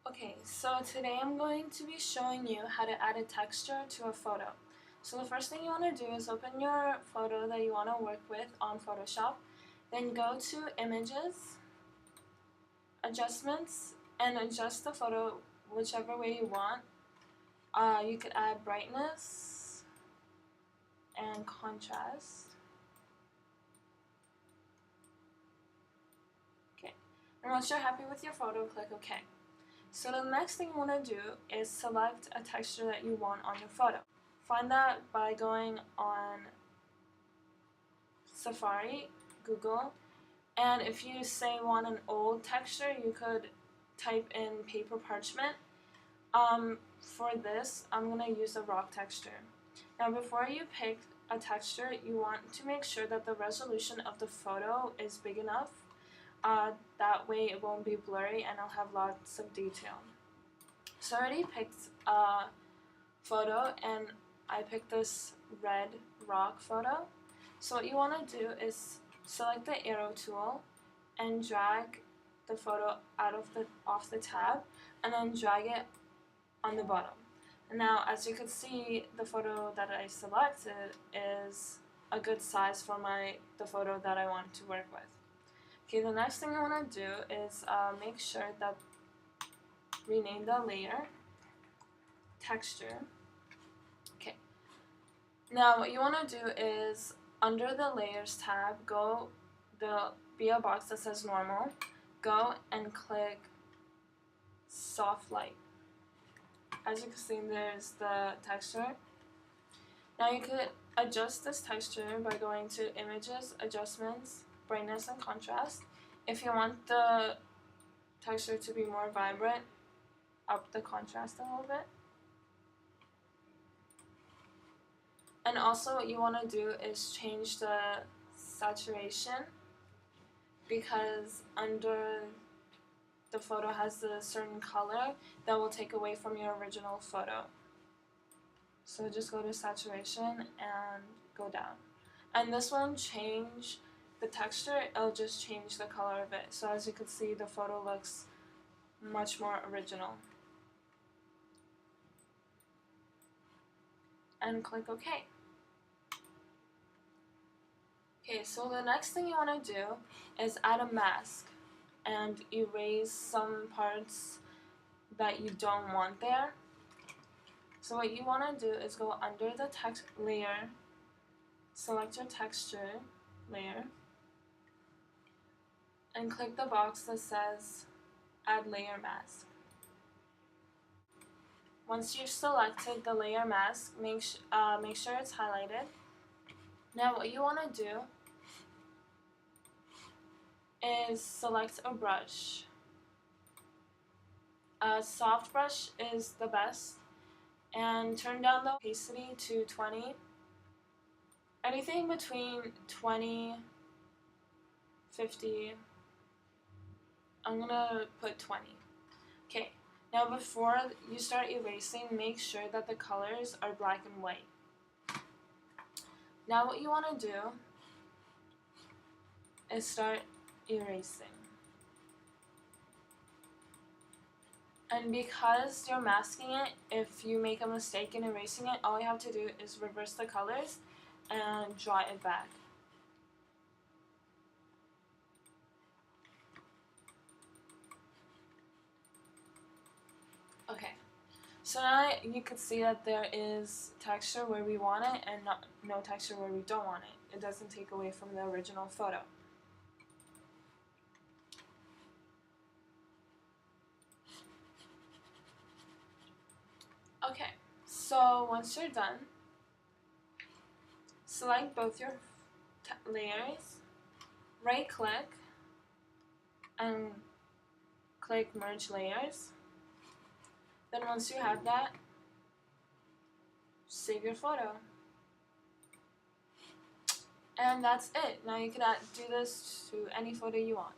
Okay, so today I'm going to be showing you how to add a texture to a photo. So the first thing you want to do is open your photo that you want to work with on Photoshop. Then go to Images, Adjustments, and adjust the photo whichever way you want. You could add brightness and contrast. Okay, and once you're happy with your photo, click OK. So the next thing you want to do is select a texture that you want on your photo. Find that by going on Safari, Google, and if you say want an old texture, you could type in paper parchment. For this, I'm going to use a rock texture. Now before you pick a texture, you want to make sure that the resolution of the photo is big enough. That way it won't be blurry and I'll have lots of detail. So I already picked a photo and I picked this red rock photo. So what you want to do is select the arrow tool and drag the photo off the tab and then drag it on the bottom. And now as you can see, the photo that I selected is a good size for the photo that I want to work with. Okay, the next thing I want to do is make sure that rename the layer texture. Okay, now what you want to do is under the layers tab, be a box that says normal, go and click soft light. As you can see, there's the texture. Now you could adjust this texture by going to Images, Adjustments, Brightness and Contrast. If you want the texture to be more vibrant, up the contrast a little bit. And also what you want to do is change the saturation, because under the photo has a certain color that will take away from your original photo. So just go to saturation and go down. And this won't change the texture, it'll just change the color of it. So as you can see, the photo looks much more original. And click OK. Okay, so the next thing you want to do is add a mask and erase some parts that you don't want there. So what you want to do is go under the text layer, select your texture layer, and click the box that says Add Layer Mask. Once you've selected the layer mask, make sure it's highlighted. Now what you want to do is select a brush. A soft brush is the best, and turn down the opacity to 20. Anything between 20, 50, I'm gonna put 20. Okay, now before you start erasing, make sure that the colors are black and white. Now what you want to do is start erasing. And because you're masking it, if you make a mistake in erasing it, all you have to do is reverse the colors and draw it back. Okay, so now you can see that there is texture where we want it and no texture where we don't want it. It doesn't take away from the original photo. Okay, so once you're done, select both your layers, right click, and click Merge Layers. Then once you have that, save your photo. And that's it. Now you can do this to any photo you want.